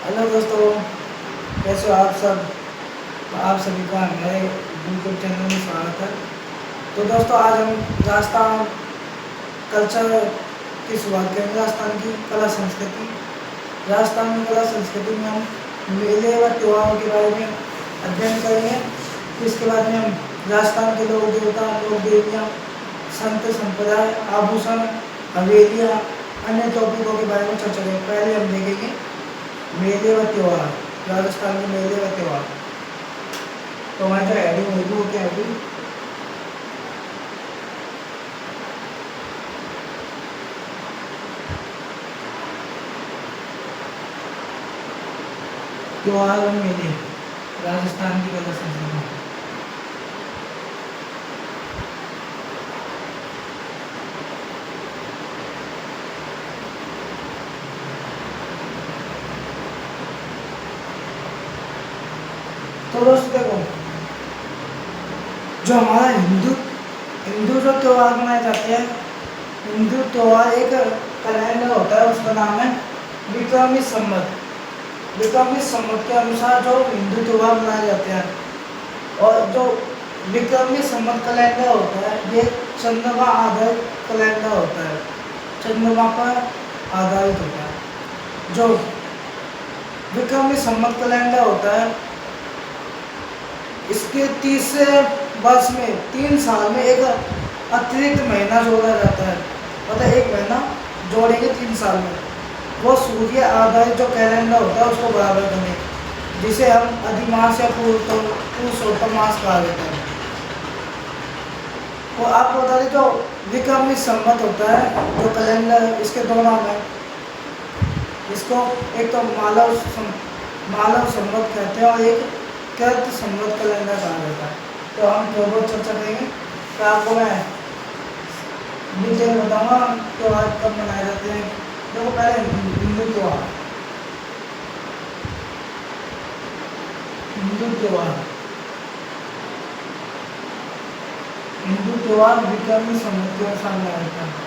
Hello दोस्तों, कैसे हो आप सब। आप सभी का मेरे यूट्यूब चैनल में स्वागत है। तो दोस्तों, आज हम राजस्थान कल्चर की शुरुआत करेंगे। राजस्थान की कला संस्कृति। राजस्थान की कला संस्कृति में हम मेले व त्योहारों के बारे में अध्ययन करेंगे। इसके बाद में हम राजस्थान के लोक देवता, लोक देवियाँ, संत संप्रदाय, आभूषण, हवेलियाँ, अन्य टॉपिकों के बारे में चर्चा करेंगे। पहले हम देखेंगे मेले व त्योहार। राजस्थान के मेले व त्योहार। तो हमारी जो हेडिंग होगी वो क्या होगी? त्योहार और मेले, राजस्थान की कला संस्कृति। तो दोस्तों देखो, जो हमारा हिंदू हिंदू जो त्योहार मनाए जाते हैं, हिंदू त्योहार एक कैलेंडर होता है, उसका नाम है विक्रमी संवत। विक्रमी संवत के अनुसार जो हिंदू त्योहार मनाए जाते हैं, और जो विक्रमी संवत कैलेंडर होता है, ये चंद्रमा आधारित कैलेंडर होता है, चंद्रमा पर आधारित होता है। जो विक्रमी संवत कैलेंडर होता है, इसके तीसरे वर्ष में 3 साल में एक अतिरिक्त महीना जोड़ा जाता है। मतलब एक महीना जोड़ेंगे 3 साल में, वो सूर्य आधारित जो कैलेंडर होता है उसको बराबर करेंगे, जिसे हम अधिमास या पुरुषोत्तम मास कहा जाता है। तो आपको बता दें, जो विक्रमी संवत होता है, जो कैलेंडर, इसके 2 नाम है। इसको एक तो मालव संवत कहते हैं और एक कृत संवत कैलेंडर कहा जाता है। तो हम थोड़ा चर्चा करेंगे। तो आपको मैं डिटेल बताऊंगा त्योहार कब मनाए जाते हैं। देखो, पहले हिंदू त्योहार। हिंदू त्योहार हिंदू त्योहार विक्रमी संवत के अनुसार मनाया जाता है।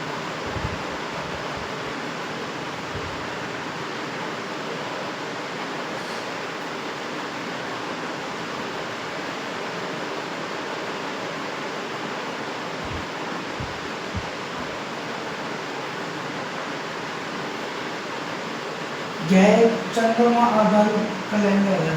यह चंद्रमा आधारित कैलेंडर है।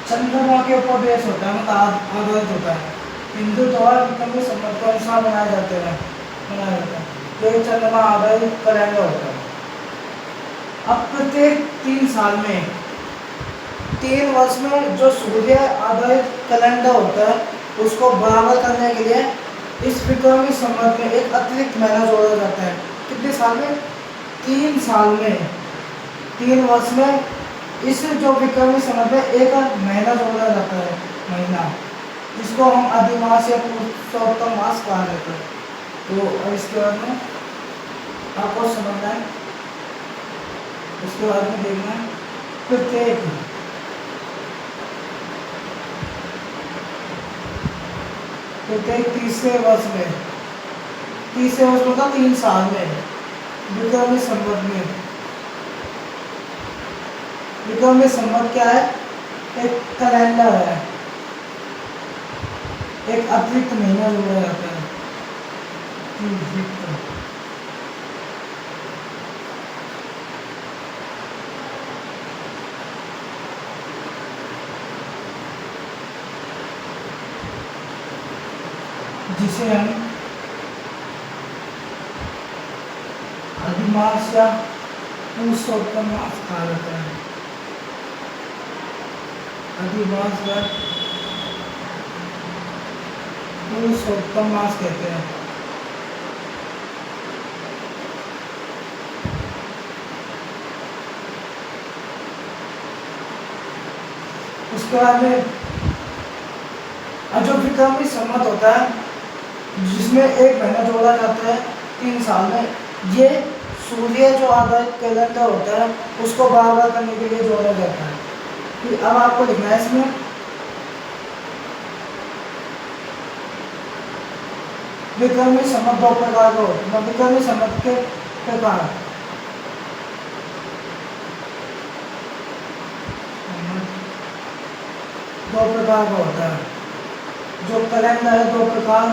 चंद्रमा के ऊपर बेस होता है, मतलब आधारित होता है। हिंदू त्योहार विक्रमी संवत के अनुसार मनाए जाते हैं, मनाया जाता है। तो चंद्रमा आधारित कैलेंडर होता है। अब प्रत्येक 3 साल में, 3 वर्ष में जो सूर्य आधारित कैलेंडर होता है, उसको बराबर करने के लिए इस विक्रमी संवत में एक अतिरिक्त महीना जोड़ा जाता है। कितने साल में? 3 साल में, 3 वर्ष में इस जो विक्रमी संवत में एक महीना जोड़ा जाता है, महीना, जिसको हम अधिमास या पुरुषोत्तम मास कहा जाता है। तो अब इसके बाद में आपको समझना है, उसके बाद में देखना है प्रत्येक तीसरे वर्ष में, तीसरे वर्ष मतलब 3 साल में, विक्रमी संवत में। विक्रमी संवत क्या है? एक कैलेंडर है, एक अतिरिक्त महीना जोड़ा जाता है। जिसे हम अधिमास या पुरुषोत्तम मास कहा जाता है। अधिमास या पुरुषोत्तम मास कहते हैं। उसके बाद में जो विक्रमी संवत होता है, जिसमें एक महीना जोड़ा जाता है 3 साल में, ये सूर्य जो आधारित कैलेंडर होता है उसको बार बार करने के लिए जोड़ा जाता है। कि अब आपको लिखना है इसमें विक्रमी संवत दो प्रकार का होता है। विक्रमी संवत के प्रकार दो प्रकार का होता है। जो कैलेंडर है दो प्रकार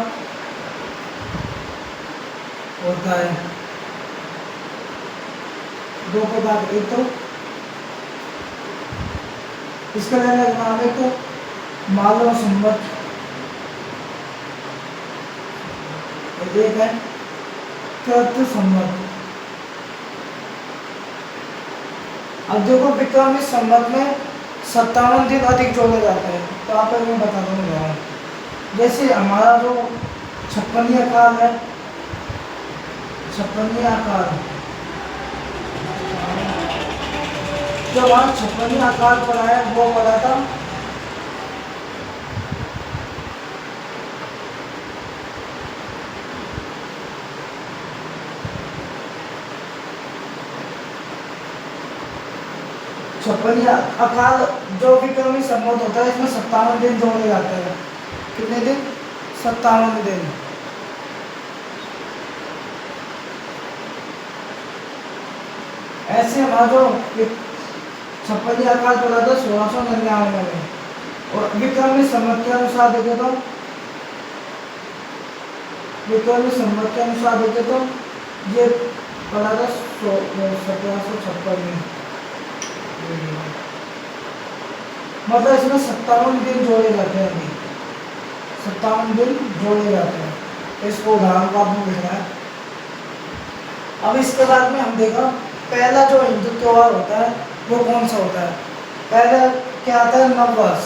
होता है। दो प्रकार, एक तो इस कैलेंडर का नाम है तो मालव संवत, एक है कृत संवत। अब देखो विक्रमी संवत में 57 दिन अधिक जोड़े जाते हैं। तो आप मैं बता दूंगा, जैसे हमारा जो 56वां काल है, 56वां काल, जो हमारा 56वां काल पड़ा है वो पड़ा था छप्पनिया अकाल। जो विक्रमी संवत होता है इसमें 57 दिन जोड़े जाते हैं। कितने दिन? 57 दिन। ऐसे हमारा जो 56वां अकाल पड़ा था 1699 में, और विक्रमी संवत के अनुसार देखे तो ये पड़ा था 1756 में। मतलब इसमें 57 दिन जोड़े जाते हैं। अभी 57 दिन जोड़े जाते हैं। इसको उदाहरण को आपने लिखना है। अब इसके बाद में हम देखा पहला जो हिंदू त्योहार होता है वो कौन सा होता है। पहला क्या आता है? नववर्ष।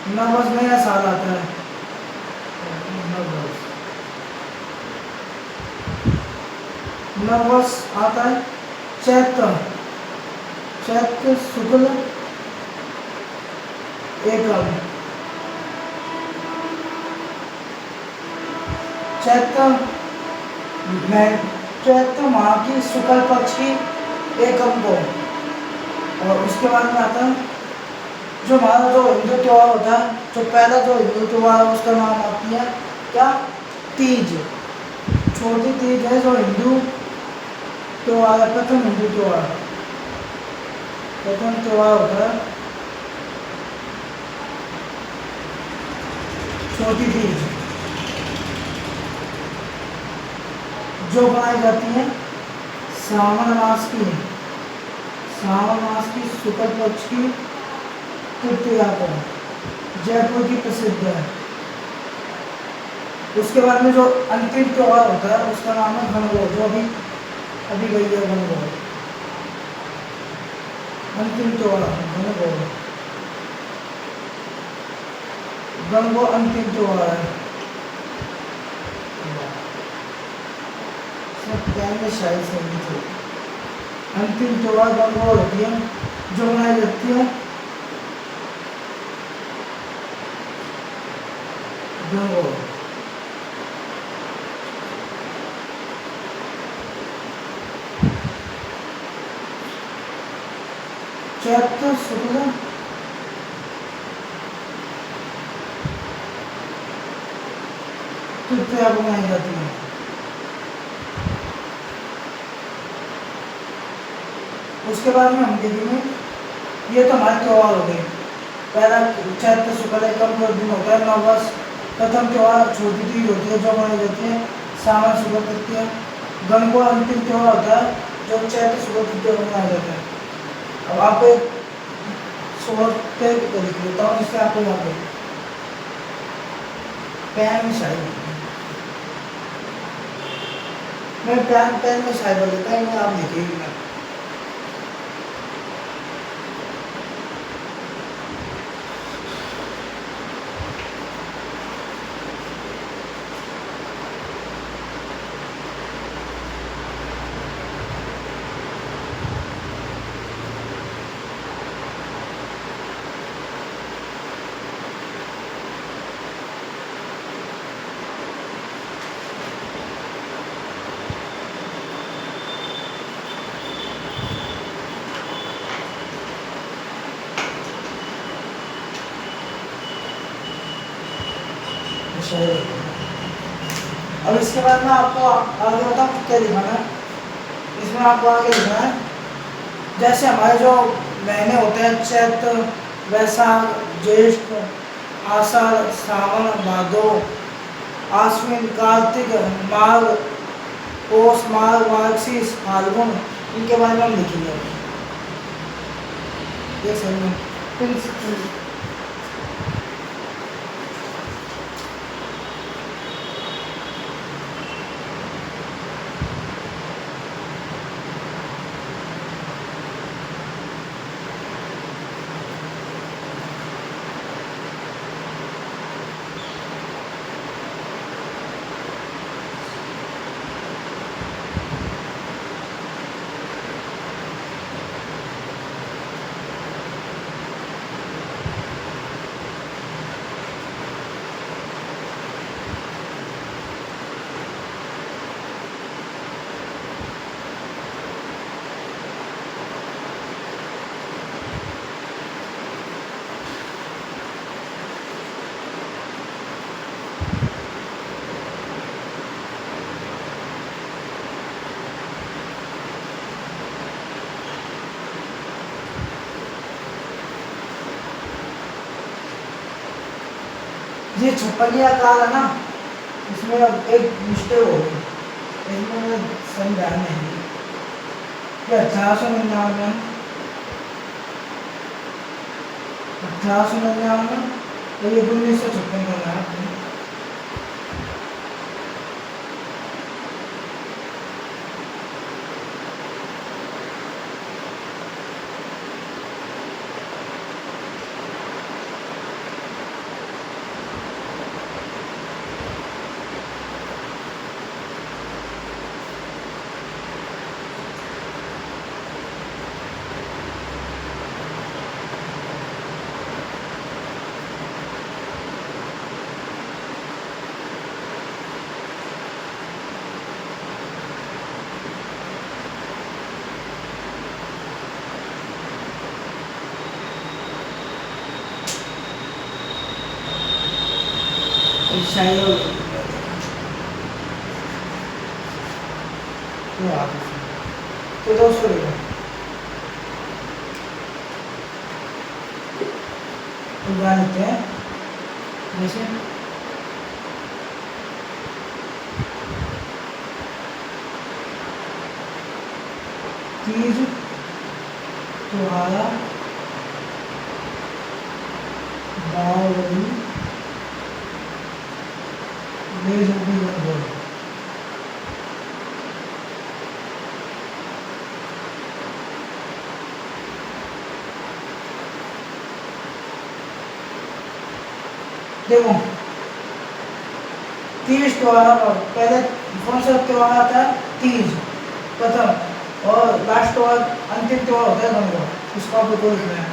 नववर्ष नया साल आता है। नववर्ष आता है चैत्र शुक्ल एकम। चैत्र माह की शुक्ल पक्ष की एकम को। और उसके बाद में आता है जो हमारा जो हिंदू त्योहार होता है, जो पहला जो हिंदू त्योहार है उसका नाम आती है क्या? तीज। छोटी तीज है जो हिंदू त्योहार है, प्रथम हिंदू त्योहार, प्रथम त्योहार होता है छोटी तीज, जो बनाई जाती है श्रावण मास की शुक्ल पक्ष की तृतीया को। जयपुर की प्रसिद्ध है। उसके बाद में जो अंतिम त्योहार होता है उसका नाम है गणगौर, जो अभी गई है गणगौर। अंतिम त्योहार गणगौर अंतिम त्योहार है। शाही संगीत है। अंतिम त्योहार गणगौर होती है जो मनाई जाती है गणगौर। चैत्र शुक्ल तृतीया को मनाई जाती है। उसके बाद में हम देखेंगे, ये तो हमारे त्योहार हो गए। पहला चैत्र शुक्ल एकम का दिन होता है नववर्ष। प्रथम त्योहार छोटी तीज होती है जो मनाई जाती है श्रावण शुक्ल तृतीया। गणगौर अंतिम त्योहार होता है जो चैत्र शुक्ल तृतीया को मनाया जाता है। अब आप एक सोते लिख लेता हूँ जिससे आपको यहाँ पे पेन में शायद मैं पेन में शायद बोल देता हूँ, आप लिखिएगा। अब इसके बाद में आपको आगे बताओ क्या लिखना है। इसमें आपको आगे लिखना है जैसे हमारे जो महीने होते हैं चैत्र वैशाख ज्येष्ठ आषाढ़ श्रावण भादो आश्विन कार्तिक माघ पौष माघ मार्गशीर्ष फाल्गुन, इनके बारे में हम लिखेंगे। ये सही है। ये छपनिया काल है ना, इसमें अब एक मिस्टेक हो गई, इसमें मुझे समझा नहीं कि 1899 तो ये 1956 का है। शायद तो दोस्तों उगा लेते हैं जैसे तीज त्योहारा बावली देखो तीज त्योहार पहले कौन सा त्योहार आता है? तीज प्रथम, और लास्ट त्योहार अंतिम त्योहार होता है गंगा, इसको आपको लिखना है।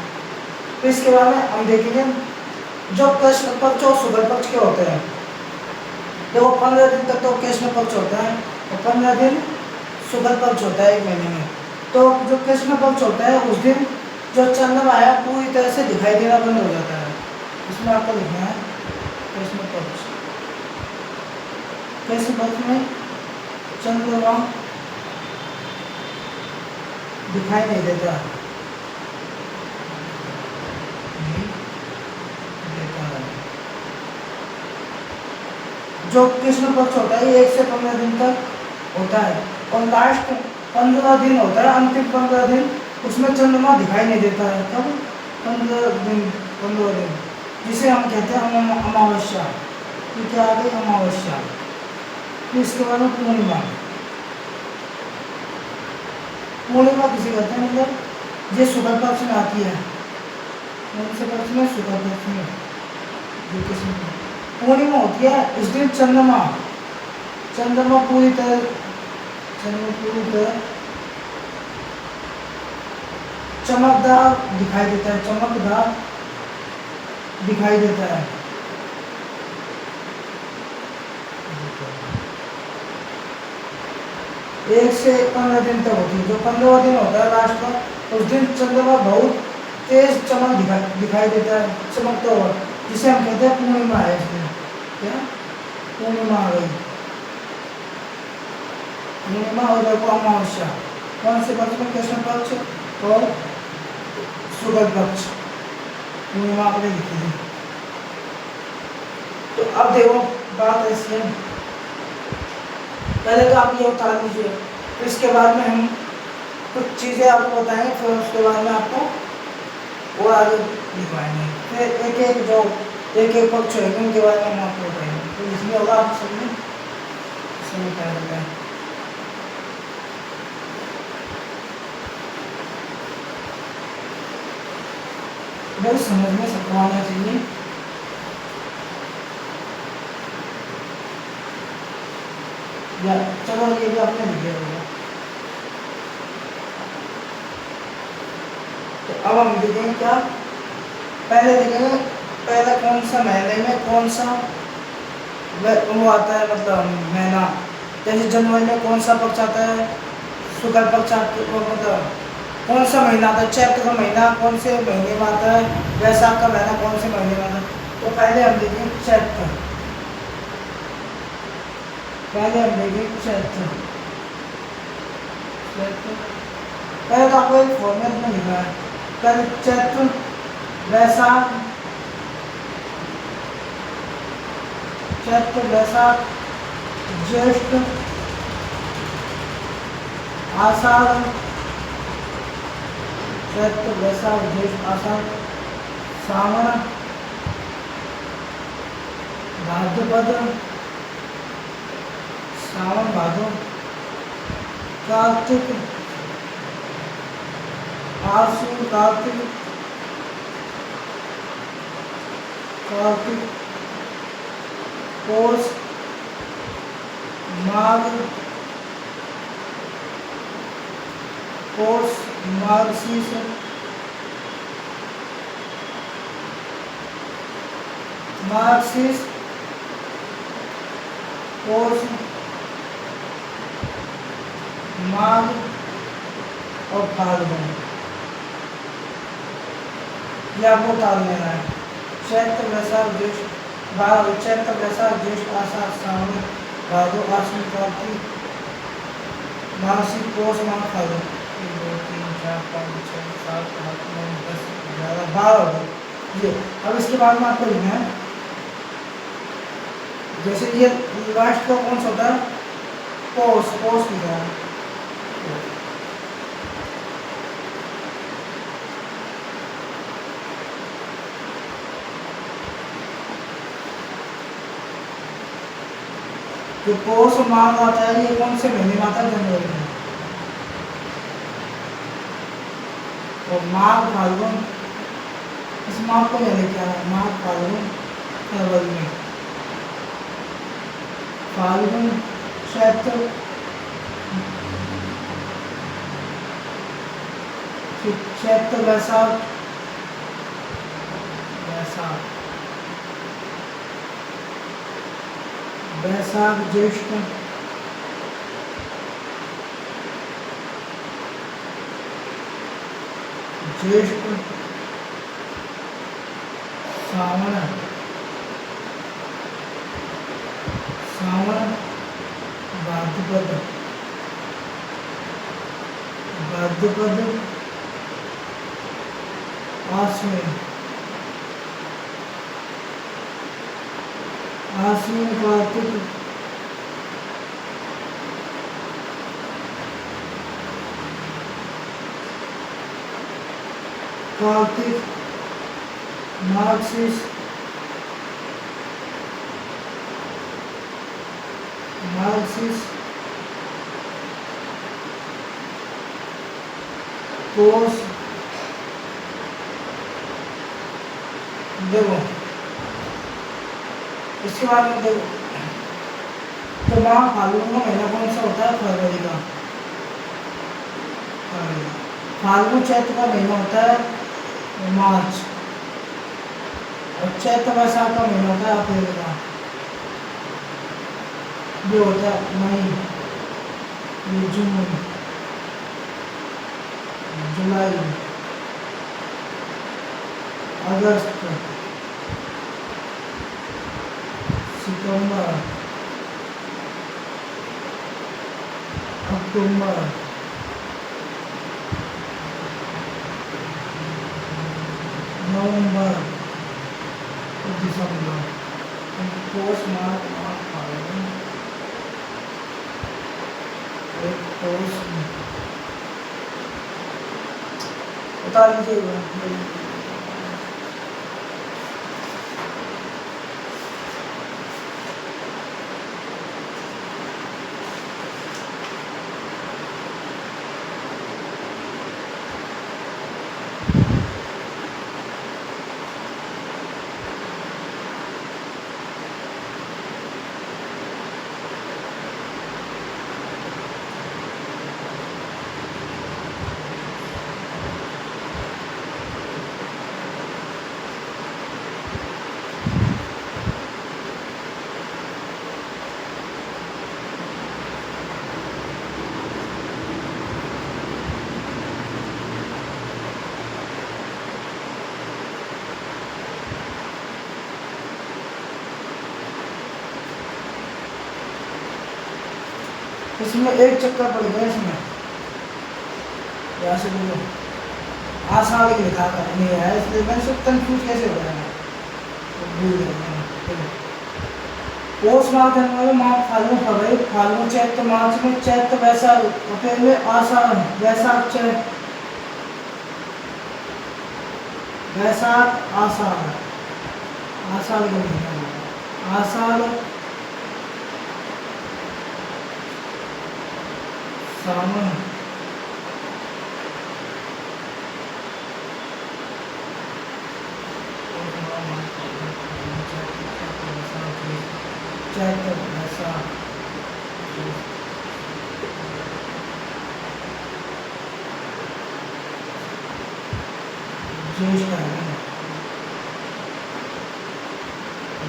तो इसके बाद में हम देखेंगे जो कृष्ण पक्ष और शुक्ल पक्ष के होते हैं। देखो 15 दिन तक तो कृष्ण पक्ष होता है और 15 दिन शुक्ल पक्ष होता है एक महीने में। तो जो कृष्ण पक्ष होता है उस दिन जो चंद्रमा है पूरी तरह से दिखाई देना बंद हो जाता है। इसमें आपको लिखना है कृष्ण पक्ष। कृष्ण पक्ष में चंद्रमा दिखाई नहीं देता, जो कृष्ण पक्ष होता है 1 से 15 दिन तक होता है, और लास्ट 15 दिन होता है, अंतिम 15 दिन उसमें चंद्रमा दिखाई नहीं देता है। कब? 15 दिन, जिसे हम कहते हैं अमावस्या। तो क्या आ गई? अमावस्या। तो इसके बाद में पूर्णिमा। पूर्णिमा किसे कहते हैं? मतलब ये शुक्ल पक्ष में आती है। कौन से पक्ष में? शुक्ल पक्ष में। पूर्णिमा होती है इस दिन चंद्रमा पूरी तरह चमकदार दिखाई देता है, 1 से 15 दिन तक होती है। जो 15 दिन होता है लास्ट का, उस दिन चंद्रमा बहुत तेज चमक दिखाई देता है, चमकता हुआ, जिसे हम कहते हैं पूर्णिमा है। इसमें क्या पूर्णिमा आ गई, पूर्णिमा और देखो अमावस्या, कौन से पक्ष में? कृष्ण पक्ष और शुक्ल पक्ष, पूर्णिमा आपने लिखी थी। तो अब देखो बात ऐसी है, पहले तो आप ये उतार लीजिए, फिर इसके बाद में हम कुछ चीज़ें आपको बताएंगे, फिर उसके बाद में आपको वो आगे लिखवाएंगे, फिर एक एक जो एक एक पक्ष होगा उनके बारे में हम आपको बताएंगे। तो इसमें होगा आप समझें, समझ क्या होता है। बस समझ में सबको आना चाहिए। या चलो ये भी आपने लिख दिया होगा। तो अब हम देखेंगे क्या, पहले देखेंगे पहले कौन सा महीने में कौन सा वो आता है, मतलब महीना, जैसे जनवरी में कौन सा पक्ष आता है? शुक्ल पक्ष आता है, मतलब कौन सा महीना आता है? चैत्र का महीना कौन से महीने में आता है? वैशाख का महीना कौन से महीने में आता है? तो पहले हम देखेंगे चैत्र, पहले हम देखेंगे चैत्र। पहले तो आपको एक फॉर्मेट में लिखा है, पहले चैत्र, वैशाख, चैत्र, वैशाख, ज्येष्ठ, आषाढ़, चैत्र, वैशाख, ज्येष्ठ, आषाढ़, सावन, भाद्रपद, सावन भादो, कार्तिक, आश्विन, कार्तिक, कार्तिक, पौष, माघ, पौष, मार्गशीर्ष, मार्गशीर्ष, पौष, माघ और फाल्गुन, ये आपको उतार लेना है। चैत्र, वैशाख, ज्येष्ठ, चैत्र, वैशाख, ज्येष्ठ, आषाढ़, सावन, भादो, आश्विन, कार्तिक, मार्गशीर्ष, पौष, माघ, फाल्गुन, 1 2 3 4 5 6 7 8 9 10 11 12 हो गए ये। अब इसके बाद में आपको लिखना है, जैसे ये लास्ट का कौन सा होता है? पौष, पौष लिखा है। जो पौष माघ आता है, ये कौन से महीने में आता है? जनवरी में। और माघ, फाल्गुन, इस माघ को मैंने क्या है? माघ, फाल्गुन, फरवरी में, फाल्गुन, चैत्र, चैत्र, वैशाख, वैशाख, वैशाख, ज्येष्ठ, ज्येष्ठ, सावन, सावन, भाद्रपद, भाद्रपद, आश्विन, आश्विन, कार्तिक, कार्तिक, मार्गशीर्ष, मार्गशीर्ष, पौष, देखो इसके बाद में देखो, तो माघ फाल्गुन का महीना कौन सा होता है? फरवरी का। फाल्गुन चैत्र का महीना होता है मार्च, और चैत्र वैशाख का महीना होता है अप्रैल का। ये होता है मई, ये जून, जुलाई, अगस्त, सितंबर, अक्टूबर, नवंबर, दिसंबर, पोष मार्च मार्च फागुन, एक पोष बता दीजिएगा। इसमें एक चक्कर पड़ गया इसमें, यहाँ से बोलो आसान ही लिखा था नहीं है, इसलिए मैंने सब कंफ्यूज कैसे हो रहा है, तो भूल गया। पोष माह जनवरी माह फाल्गुन फरवरी, फाल्गुन चैत्र मार्च में, चैत्र वैशाख अप्रैल में, आषाढ़ वैशाख चैत्र, वैशाख आषाढ़, आषाढ़ का महीना, आषाढ़ सावन, चैत्र वैशाख, ज्येष्ठ है,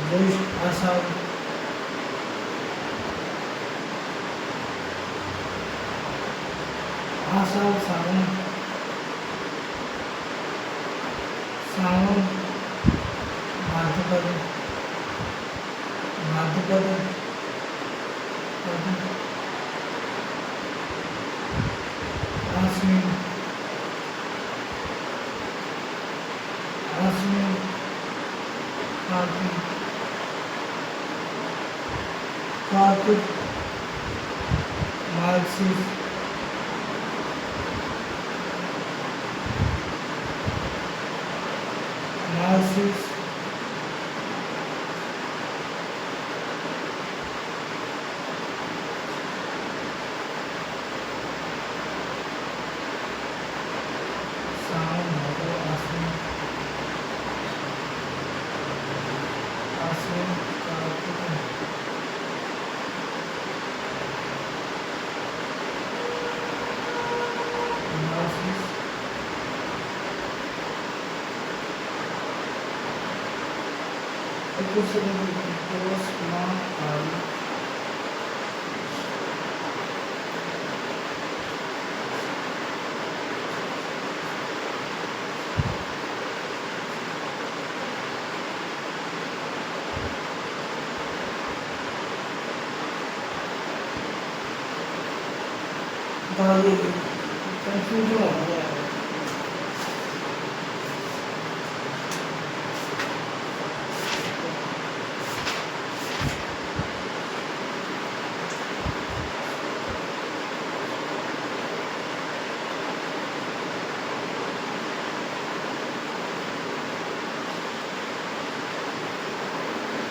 ज्येष्ठ आषाढ़, आषाढ़ सावन, सावन भाद्रपद, भाद्रपद आश्विन, आश्विन कार्तिक, कार्तिक मार्गशीर्ष, मार्गशीर्ष सावन भादो आश्विन, आश्विन कार्तिक, मार्गशीर्ष पोष माह फाल्गुन, कंफ्यूजन हो गया है।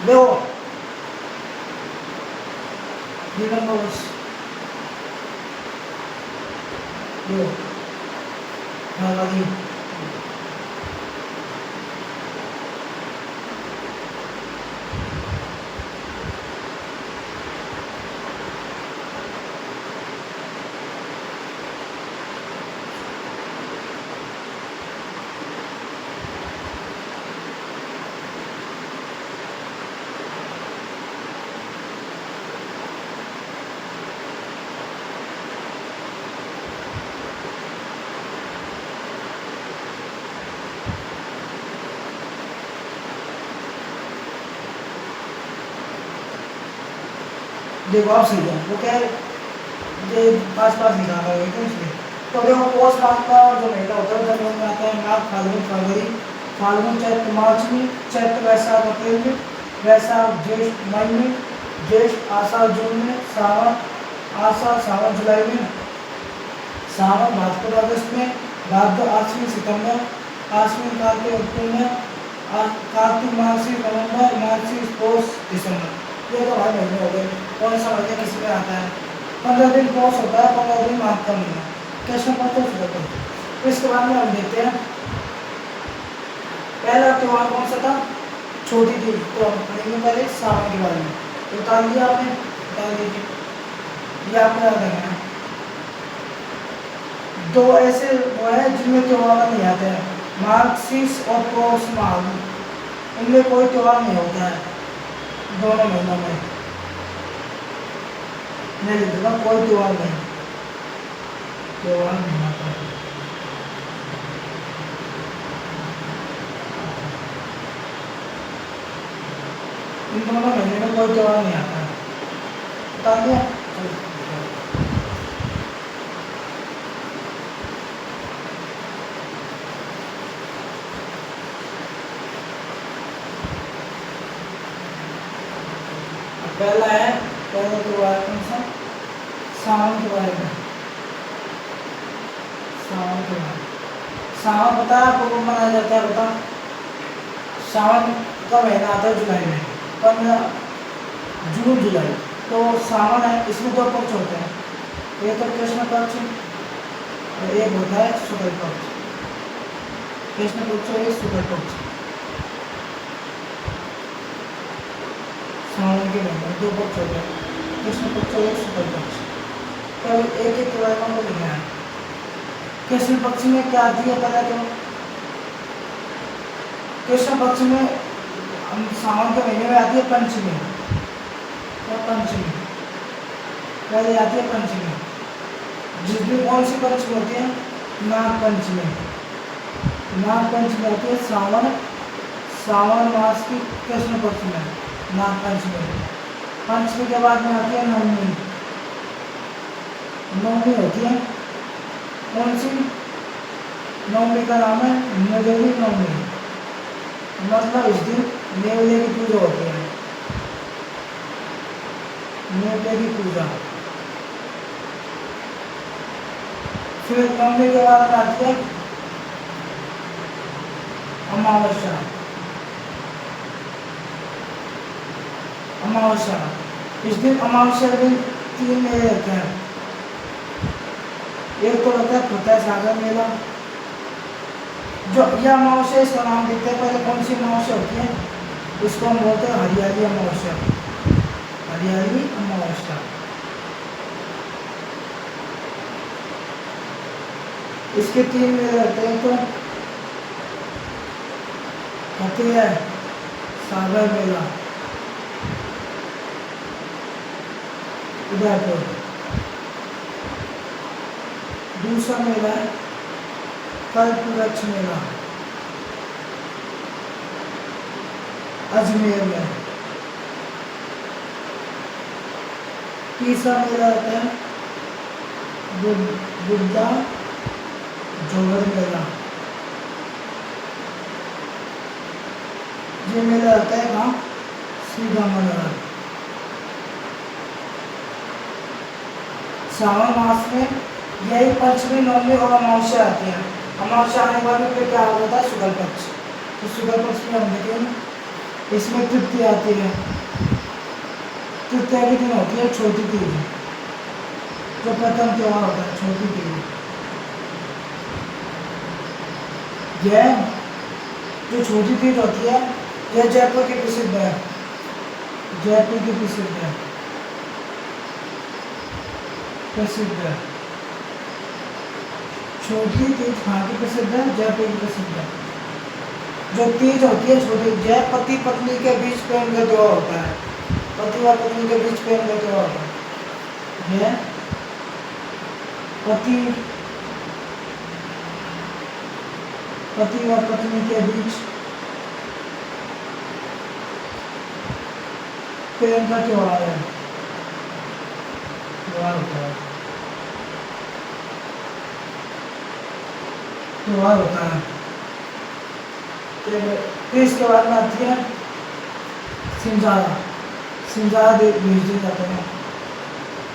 देखो ये नंबर बस दो, हाँ लगी देखो आप सही है वो क्या है ये पास पास निकाल रहे हैं इसलिए। तो देखो पौष माह का जो महीना होता है जनवरी में आता है, माघ फाल्गुन फरवरी, फाल्गुन चैत्र मार्च में, चैत्र वैशाख अप्रैल में, वैशाख ज्येष्ठ मई में, ज्येष्ठ आषाढ़ जून में, श्रावण आषाढ़ सावन जुलाई में, सावन भाद्रपद अगस्त में, भाद्र आश्विन सितंबर, आश्विन कार्तिक अक्टूबर में, कार्तिक मार्गशीर्ष नवंबर, मार्गशीर्ष पौष दिसंबर। ये तो भाई महीने हो गए। कौन सा महीना किसी में आता है? 15 दिन पौष होता है, 15 दिन माघ का महीना। कृष्ण पक्ष शुक्ल पक्ष। इसके बाद में हम देखते हैं पहला त्योहार कौन सा था? छोटी तीज। तो हम पढ़ेंगे पहले सावन के बारे में। उतार लिया आपने? उतार दीजिए, ये आपको याद रखना है। दो ऐसे वो है जिनमें त्योहार नहीं आते हैं, मार्गशीर्ष और पौष माह, इनमें कोई त्योहार नहीं होता है दोनों महीनों में। मैं लिख दूंगा कोई त्योहार नहीं, त्योहार नहीं आता है। इन दोनों महीने में कोई त्योहार नहीं आता है। बता दिया? पहला है, पहला त्योहार कौन सा? सावन के बारे में। सावन के बारे में सावन पता है आपको कब मनाया जाता है? बता। सावन का महीना आता है जुलाई में, 15 जून जुलाई। तो सावन है, इसमें दो पक्ष होते हैं, एक तो कृष्ण पक्ष और एक होता है शुक्ल पक्ष। कृष्ण पक्ष और एक शुक्ल पक्ष। सावन के महीने दो पक्ष होते हैं, कृष्ण पक्ष और एक शुक्ल पक्ष। तो एक एक त्योहार को लिखना है। कृष्ण पक्ष में क्या आती है पहले तो? कृष्ण पक्ष में हम सावन के महीने में आती है पंचमी। और पंचमी पहले आती है पंचमी, जिसमें कौन सी पंचमी होती है? नाग पंचमी। नाग पंचमी होती है सावन मास की कृष्ण पक्ष में, नाग पंचमी। पंचमी के बाद में आती है नवमी। नवमी होती है कौन सी? नवमी का नाम है नेवली नवमी, मतलब इस दिन नेवले की पूजा होती है, नेवले की पूजा। फिर नवमी के बाद आती है अमावस्या। अमावस्या, इस दिन अमावस्या दिन 3 मेले रहते हैं। एक तो रहता है फतेह सागर मेला, जो यह अमावस्या इसका नाम देते हैं। पहले कौन सी अमावस्या होती है? उसको हम बोलते हैं हरियाली अमावस्या। हरियाली अमावस्या। इसके 3 मेले रहते हैं, तो फतेह सागर मेला उदयपुर। दूसरा मेला है कल्पवृक्ष मेला अजमेर में। तीसरा मेला आता है बुद्धा जोगड़ मेला। ये मेला आता है कहाँ? श्री गंगानगर। सावन मास में यही पंचमी नवमी और अमावस्या आती है। अमावस्या आने के बाद में फिर क्या होता है? शुक्ल पक्ष। तो शुक्ल पक्ष में हम देखेंगे, इसमें तृतीया आती है। तृतीया के दिन होती है छोटी तीज, जो प्रथम त्योहार होता है छोटी तीज। यह जो छोटी तीज होती है, यह जयपुर की प्रसिद्ध है। जयपुर की प्रसिद्ध है, प्रसिद्ध है। छोटी तीज कहाँ की प्रसिद्ध है? जयपुर की प्रसिद्ध है। जो तीज होती है छोटी, जय पति पत्नी के बीच प्रेम का त्योहार होता है। पति व पत्नी के बीच प्रेम का त्योहार होता है। जय पति व पत्नी के बीच प्रेम का त्योहार है, त्योहार होता है। त्योहार होता है। फिर इसके बाद में आती है सिंजारा। सिंजारा भेजे जाते हैं।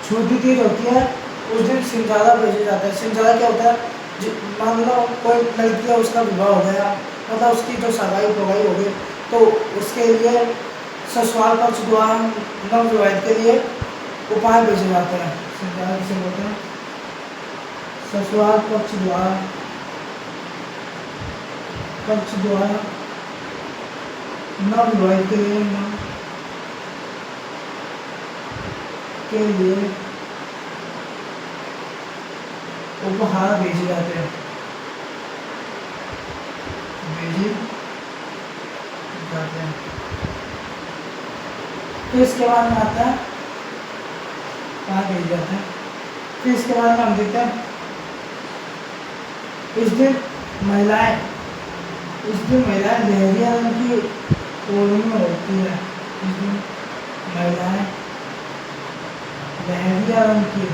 छोटी तीज होती है, उस दिन सिंजारा भेजे जाते हैं। सिंजारा क्या होता है, मान लो कोई लड़की है, उसका विवाह हो गया, मतलब उसकी जो सगाई पगाई हो गई, तो उसके लिए ससुराल पक्ष द्वारा नवविवाहित के लिए उपहार भेजे जाते हैं। सिंजारा किसे बोलते हैं? ससुराल पक्ष द्वारा नवविवाहित के लिए उपहार भेजे जाते हैं। फिर इसके बाद में आता है कहाँ भेजे जाते हैं। फिर इसके बाद में हम देखते हैं इस दिन महिलाएं लहरिया रंग की ओढ़नी होती है। इस दिन महिलाएं लहरिया रंग की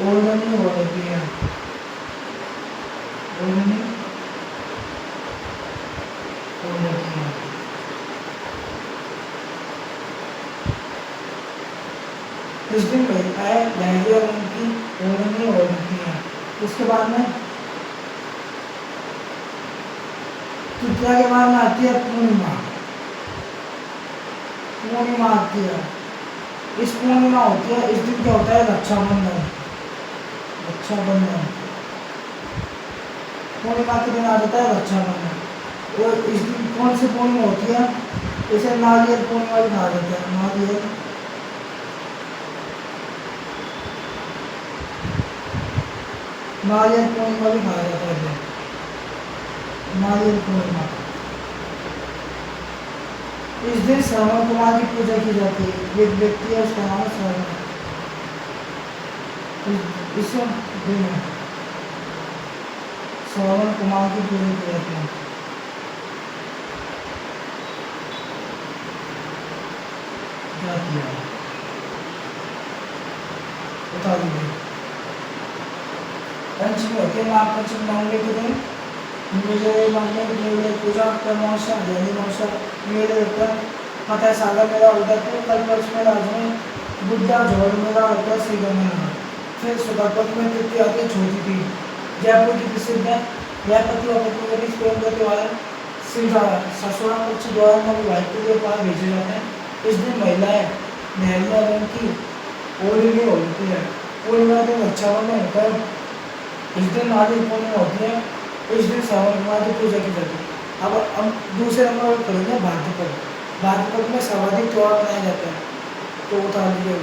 ओढ़नी होती है। इस दिन महिलाएं लहरिया रंग की ओढ़नी ओढ़ती हैं। उसके बाद में तृतीया के बाद में आती है पूर्णिमा आती है। इस पूर्णिमा होती है, इस दिन क्या होता है, रक्षाबंधन। पूर्णिमा के दिन आ जाता है रक्षाबंधन। और इस दिन कौन सी पूर्णिमा होती है, इसे नारियल पूर्णिमा भी कहा जाता है। नारियल पूर्णिमा भी कहा जाता है। नारियल पूर्णिमा। इस दिन श्रवण कुमार की पूजा की जाती है। एक व्यक्ति है, उसका नाम श्रवण। इस दिन श्रवण कुमार की पूजा की जाती है। बता दीजिए। पंचमी होती है, नाग पंचमी मांगने के दिन मुझे पूजा करना मेरे ऊपर फतेह सागर मेला होता है। कल पक्ष में राजधानी बुद्धा झोड़ मेला होता है, श्री गंगा मेला। फिर सुधापत में तृतीय आती है छोटी तीज। जयपुर की प्रसिद्ध है। यह पति और पत्नी के बीच प्रेम का त्योहार है। सिंजारा ससुराल पक्ष द्वारा नवविवाहित के लिए उपहार भेजे जाते हैं। इस दिन महिलाएं लहरिया रंग की ओढ़नी ओढ़ती है। पूर्णिमा दिन रक्षाबंधन होता है। इस दिन नारियल पूर्णिमा होती है। इस दिन श्रवण कुमार की पूजा की जाती है। अब हम दूसरे नंबर पर करेंगे भाद्रपद। भाद्रपद में सर्वाधिक त्योहार मनाए जाते हैं, तो बता दीजिए।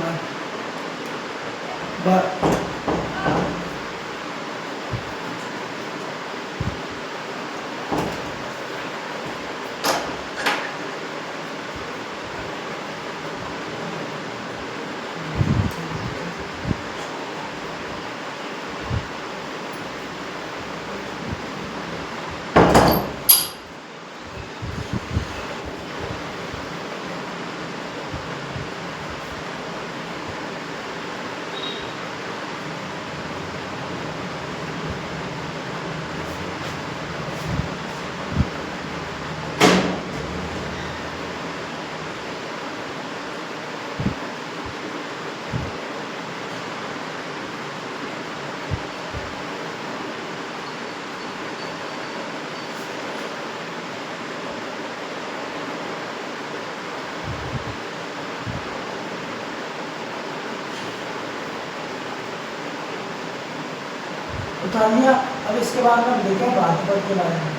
उठा लिया। अब इसके बाद हम देखें भाद्रपद के बारे में।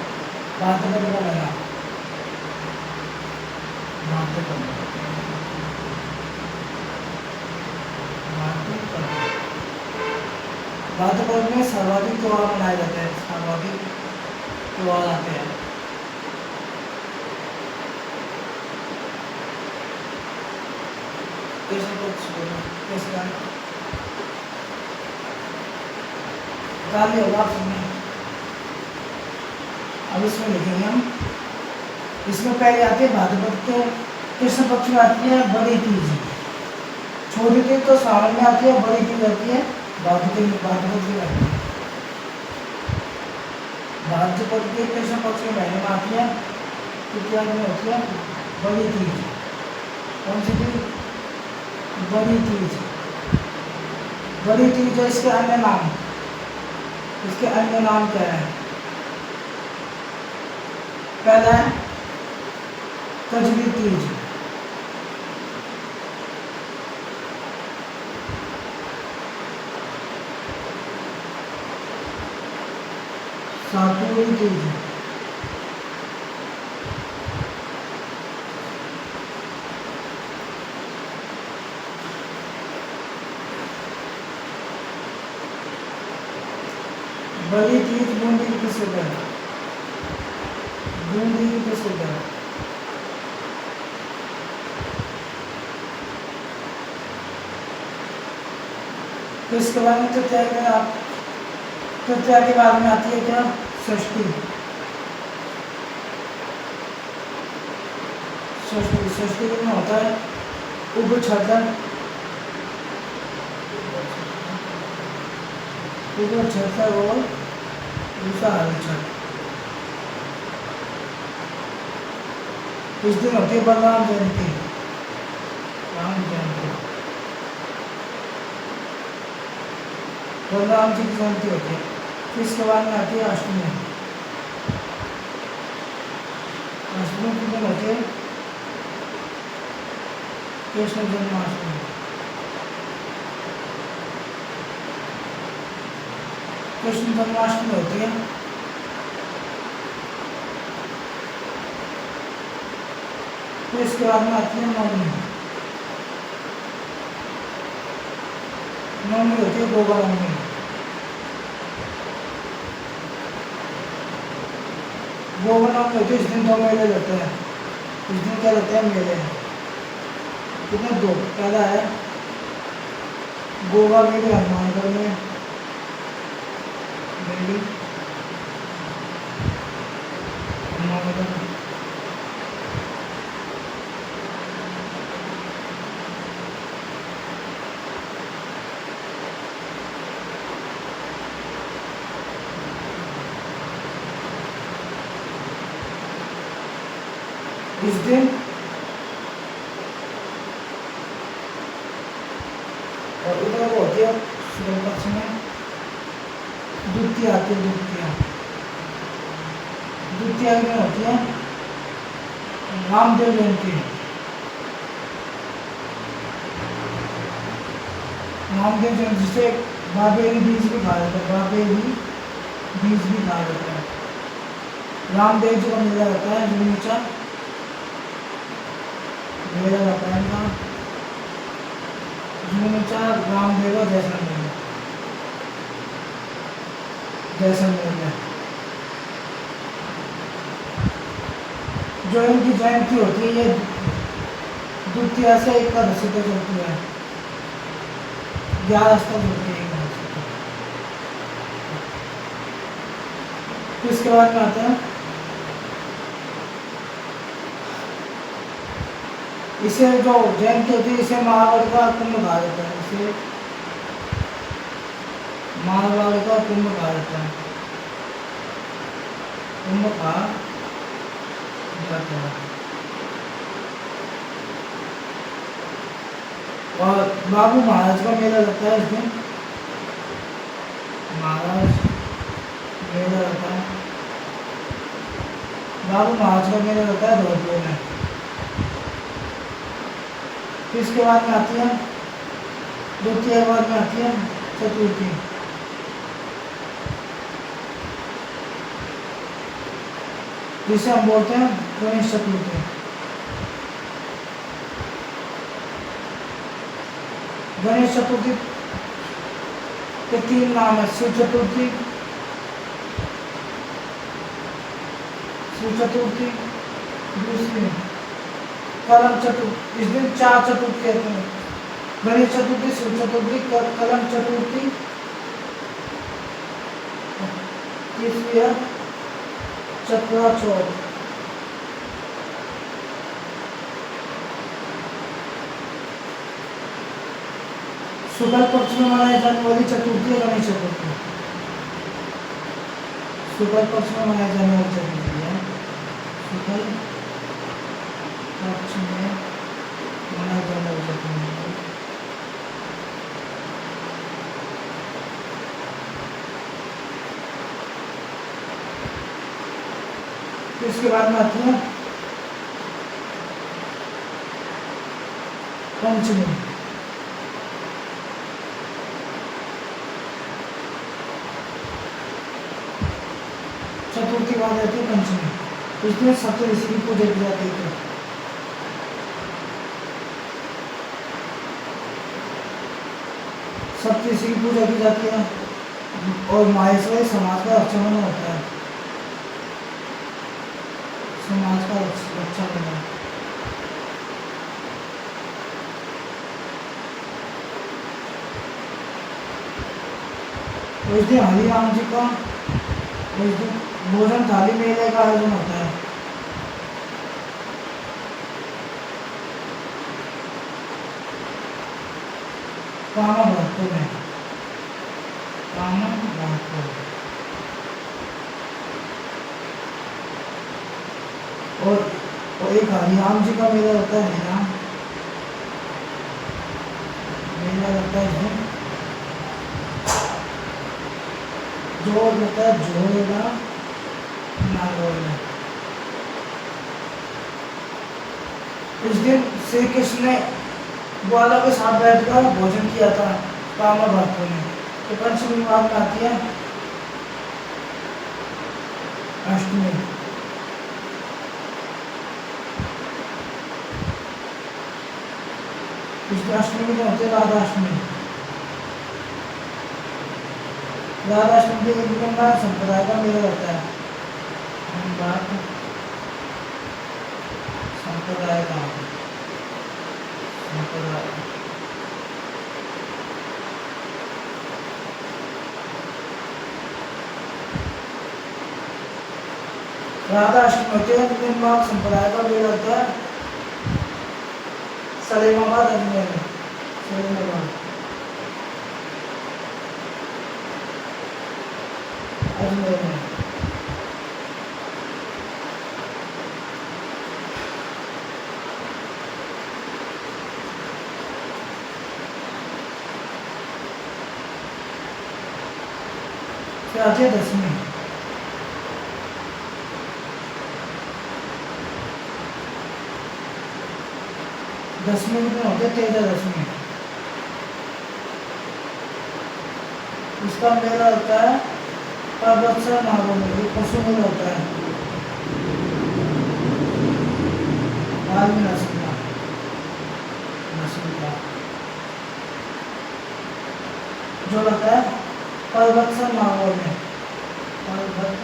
भाद्रपद का महीना, भाद्रपद में सर्वाधिक त्योहार मनाए जाते हैं। सर्वाधिक त्योहार आते हैं। होगा सुनने। अब इसमें लिखेंगे हम। इसमें पहले आते हैं भाद्रपद के कृष्ण पक्ष में आती है बड़ी तीज। छोटी तीज तो सावन में आती है, बड़ी तीज आती है भाद्रपद की रहती है। भाद्रपद के कृष्ण पक्ष के महीने में आती है, तृतीया में होती है बड़ी तीज। कौन सी तीज? बड़ी तीज। बड़ी तीज है, इसके अन्य नाम, इसके अन्य नाम क्या है? पहला है कजरी तीज, सातुरी तीज, बड़ी तीज बूंदी की प्रसिद्ध है, बूंदी की प्रसिद्ध है। तो इसके बाद में तृतीया के आप तृतीया के बाद में आती है क्या? षष्ठी। षष्ठी षष्ठी में होता है उबछठन, उबछठन और विशाल छठ। इस दिन होती है बलराम जयंती, राम जयंती, बलराम जी की जयंती होती है। फिर इसके बाद में आती है अष्टमी। अष्टमी की दिन होती है कृष्ण जन्माष्टमी। कृष्ण जन्माष्टमी होती है फिर इसके बाद में आती है नवमी। नवमी होती है गोगा नवमी। गोगा नवमी होती है, इस दिन 2 मेले लगते हैं। इस दिन क्या लगते हैं? मेले। कितने? 2। पहला है गोगा मेले हनुमानगढ़ में, मेले हनुमानगढ़। इस दिन और उधर वो होती है शुक्ल पक्ष में द्वितीया आती है। द्वितीया में होती है रामदेव जयंती। रामदेव जयंती जिसे बाबेरी बीज भी कहा जाता है, बाबेरी बीज भी कहा जाता है। रामदेव जी का मेला रहता है, जुनीचा मेला रहता है ना, जुनीचा रामदेव जैसलमेर में। जो इनकी जयंती होती है ये द्वितीया से एकादशी तक चलती है, 11 तक होती है एकादशी। फिर इसके बाद में आते हैं इसे जो जयंती होती है इसे महावार का कुंभ कहा जाता है। इसे महावार का कुंभ कहा जाता है, कुंभ कहा जाता है। और बाबू महाराज का मेला लगता है इस दिन, महाराज मेला लगता है, बाबू महाराज का मेला लगता है धौलपुर में। फिर इसके बाद में आती है द्वितीय के बाद में आती है चतुर्थी। जिसे हम बोलते हैं गणेश चतुर्थी। गणेश चतुर्थी के 3 नाम है, शिव चतुर्थी, दूसरी कलम चतुर्थी। इस दिन 4 चतुर्थी आते हैं, गणेश चतुर्थी, शिव चतुर्थी, कलम चतुर्थी, तीसरी है चतुरा चौथ। शुक्ल पक्ष में मनाई जाने वाली चतुर्थी है गणेश चतुर्थी। शुक्ल पक्ष में मनाई जाने वाली चतुर्थी है शुक्ल पक्ष में मनाई जाने वाली चतुर्थी। इसके बाद में आती है पंचमी। चतुर्थी बाद आती है पंचमी। इसमें सप्तऋषि की पूजा की जाती है। सप्तऋषि की पूजा की जाती है और माहेश्वरी समाज का रक्षाबंधन होता है। समाज का रक्षाबंधन। उस दिन हरिराम जी का उस दिन भोजन थाली मेले का आयोजन होता है। कामा भरतपुर में। कामा भरतपुर और एक हरिराम जी का मेला होता है। हरिराम मेला होता है जो होता है जोड़ेगा नागौर में। उस दिन श्री कृष्ण ने ग्वालों के साथ बैठकर भोजन किया था कामा भरतपुर में। तो पंचमी बाद में आती है अष्टमी। अष्टमी में होती है राधाष्टमी। राधाष्टमी के दिन संप्रदाय का मेला होता है। बात संप्रदाय का संप्रदाय राधाष्टमी होती है दिन बाद संप्रदाय का मेला होता है सलेमाबाद अजमेर में। सलेमाबाद अजमेर में। फिर आती है दसवीं। दसवीं में होते तेजा दसवीं। इसका मेला होता है पर्वतसर नागौर में। ये पशु मेला होता है हाल में नस्ल का जो लगता है पर्वतसर नागौर में। पर्वत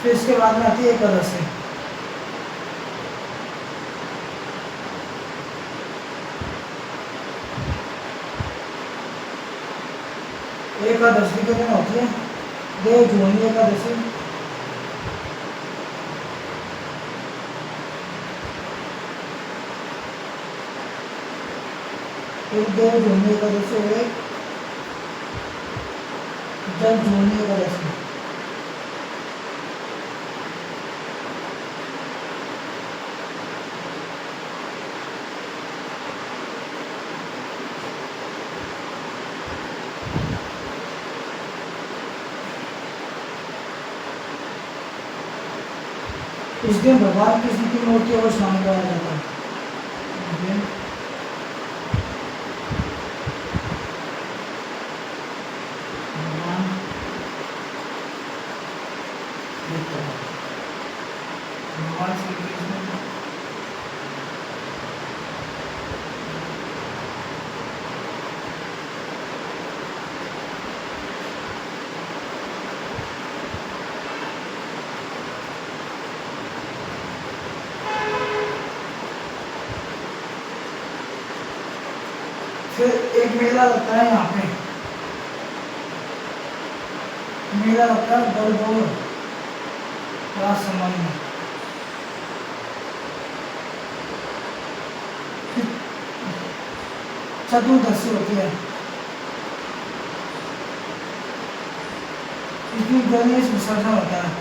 फिर इसके बाद में आती है एकादशी। एकादशी के दिन होती है देवजोनी एकादशी। एक देवजोनी एकादशी और एक जलजोनी एकादशी। इस दिन भगवान कृष्ण की मूर्तियों को स्नान कराया जाता है। भगवान श्री कृष्ण फिर एक मेला लगता है यहाँ पे मेला होता है गणगौर रास संबंध। चतुर्दशी होती है, इसमें गणेश विसर्जन होता है।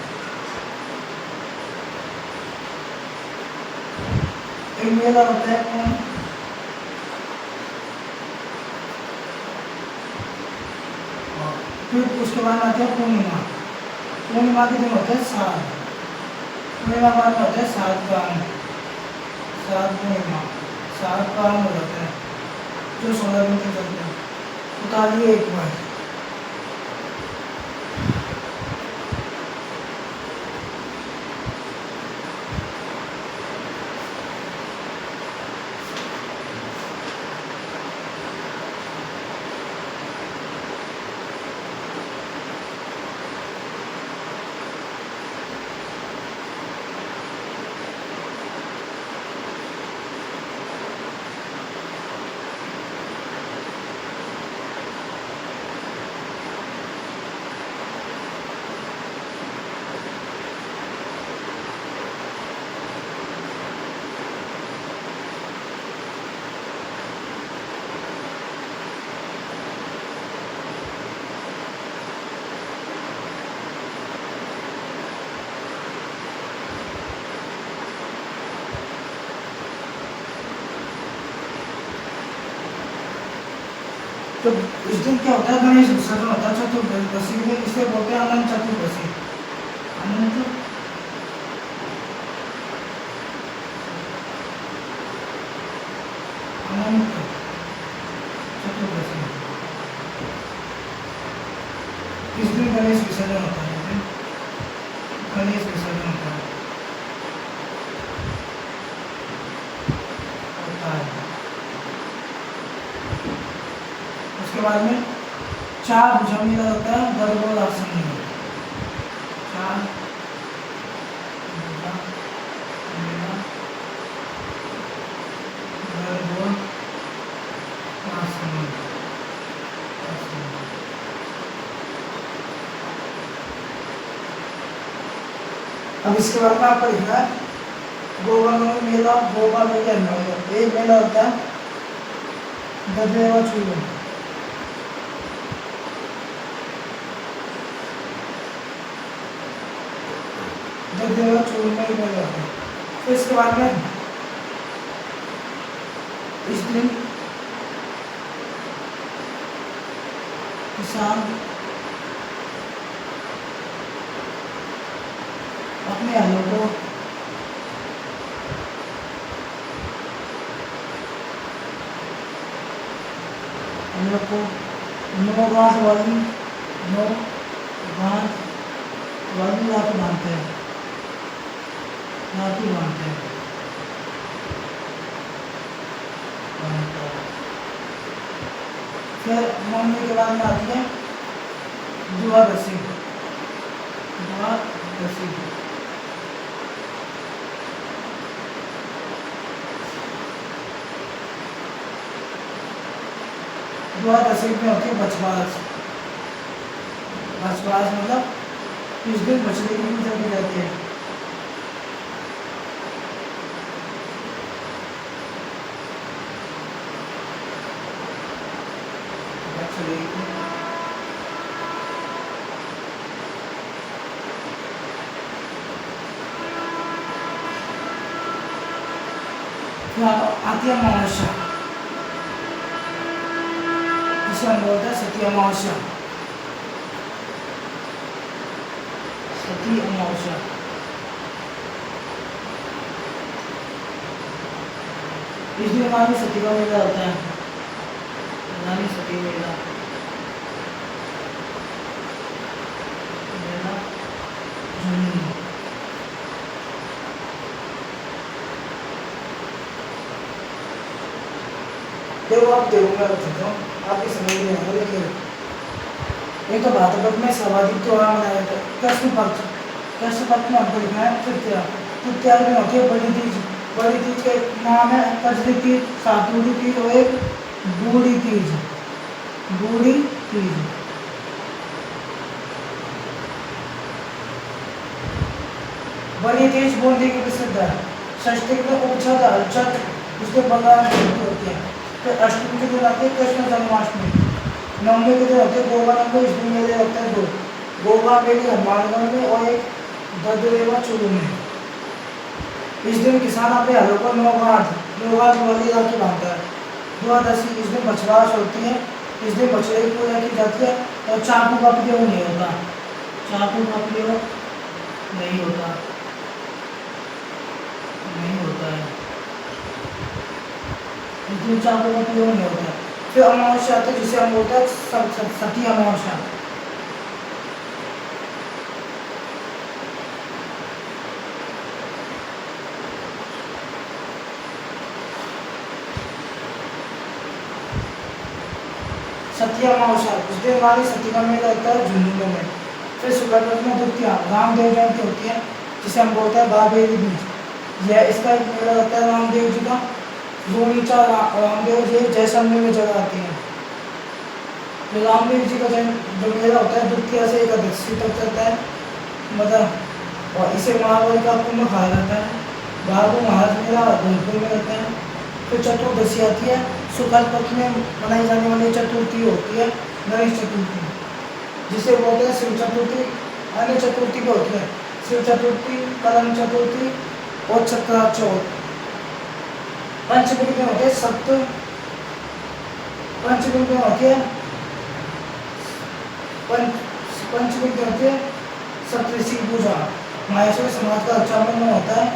एक मेला होता है कौन, फिर उसके बाद आती है पूर्णिमा। पूर्णिमा के दिन होते हैं सात, पूर्णिमा बाद होते हैं सात काम, सात पूर्णिमा, सात काम हो जाते हैं जो 16 दिन तक चलते हैं। उतारिए एक बार। तो इस दिन क्या होता है, गणेश विसर्जन होता है चतुर्दशी में, इसे बोलते हैं अनंत चतुर्दशी। अनंत अनंत चतुर्दशी, इस दिन गणेश विसर्जन होता है, इस दिन गणेश विसर्जन होता है। उसके बाद में चार भुजा मेला होता है गणगौर आश्रम में। चार भुजा मेला गणगौर आश्रम। अब इसके बाद में आपको लिखना है गोवर्धन मेला, गोवा मेला। एक मेला होता है गदेवा चूर्ण, गदेवा चूर्ण में मेला होता है। तो इसके बाद में इस दिन किसान अपने हलों को हम लोग को 9 घास वाली 9 घास वाली लाठी बांधते हैं, लाठी बांधते हैं। फिर मम्मी के बाद में आती है द्वादशी। द्वादशी द्वादशी में होती है बछवास। बछवास मतलब इस दिन बछड़े की पूजा की जाती है। बछड़े की आती है अमावस्या, जिसे हम बोलते हैं सती अमावस्या। सती अमावस्या इस दिन रानी सती का मेला होता है। रानी सती मेला, मेला जून। देखो आप देखो मैं बताता हूँ, आपकी समझ में आएगा। लेकिन एक तो भाद्रपद में सर्वाधिक त्योहार मनाया जाता है कृष्ण पक्ष। कृष्ण पक्ष में हमको लिखना है तृतीया। तृतीया में होती है बड़ी तीज। बड़ी तीज के नाम है कजरी तीज, सातूरी तीज और एक बूढ़ी तीज। बूढ़ी तीज बड़ी तेज बूंदी की प्रसिद्ध है। षष्ठी के दिन उपछद अलछद उसके बंगाल में होती होती है। फिर अष्टमी के दिन आती है कृष्ण जन्माष्टमी। नवमी के दिन होते हैं गोवर्धन, इसमें मेले होते हैं दो, गोवा मेले हनुमानगढ़ में और एक ददरेवा चूरू में। इस दिन किसान अपने हलों को नौगांठ वाली राखी बांधता है। द्वादशी इस दिन बछवास होती है। इस दिन बछड़े की पूजा की जाती है और चाकू का प्रयोग नहीं होता। चाकू का प्रयोग नहीं होता है। इस दिन चाकू का प्रयोग नहीं होता है। फिर अमावस्या आती है जिसे हम बोलते हैं सती अमावस्या। सती अमावस्या उस दिन वाली सती का मेला होता है झुंझुनू में। फिर शुक्ल पक्ष में द्वितीया रामदेव जयंती होती है जिसे हम बोलते हैं बाबेली बीज। यह इसका एक मेला होता है रामदेव जी का। रूणीचा रामदेव जी जैसलमेर में जगह आती है। तो रामदेव जी का जो मेला होता है द्वितीया से एकादशी तक चलता है, मतलब, और इसे महाबली का कुंभ कहा जाता है। बाबू महाराज मेला भोजपुर में रहता है। फिर चतुर्दशी आती है। शुक्ल पक्ष में मनाई जाने वाली चतुर्थी होती है गणेश चतुर्थी, जिसे बोलते हैं शिव चतुर्थी। अन्य चतुर्थी भी होती है शिव चतुर्थी, कलम चतुर्थी और चक्रा चौथ। पंचमी में होते हैं पंचमी में होती है पंचमी में होती है सप्तऋषि पूजा। माहेश्वर समाज का अच्छा महीना होता है।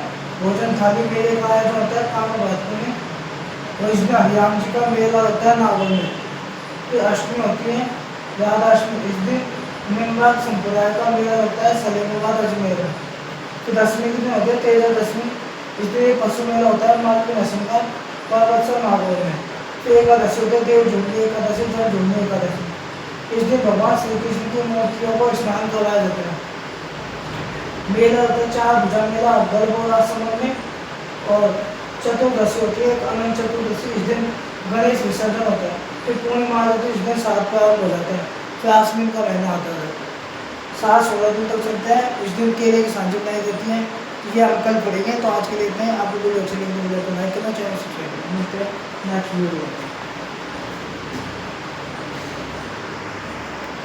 भोजन थाली मेले का आयोजन होता है कामभाजपुर में, और इसमें हरिराम जी का मेला होता है नागौर में। फिर अष्टमी होती है राधाष्टमी। इस दिन निम्बाग संप्रदाय का मेला होता है सलेमाबाद अजमेर। फिर दसवीं के दिन होती है तेजादशमी। इस दिन एक पशु मेला होता है मालवी नस्ल का पर्वतसर नागौर में। फिर एकादशी होती है देव झुमली एकादशी, जल झुमली एकादशी। इस दिन भगवान श्री कृष्ण की मूर्तियों को स्नान कराया जाता है। मेला होता है चार भुजा मेला गर्भोर आश्रम में। और चतुर्दशी होती है अनंत चतुर्दशी। इस दिन गणेश विसर्जन होता है। फिर पूर्णिमा होती है, इस दिन सात प्रारंभ हो जाता है। फिर आश्विन का महीना आता है, 7-16 दिन तक चलता है। इस दिन केले की सांझी बनाई जाती है। ये हम कल पढ़ेंगे। तो आज के लिए इतना ही। आपको वीडियो अच्छी लगी तो वीडियो को लाइक करना, चैनल सब्सक्राइब करना। मिलते हैं नेक्स्ट वीडियो में।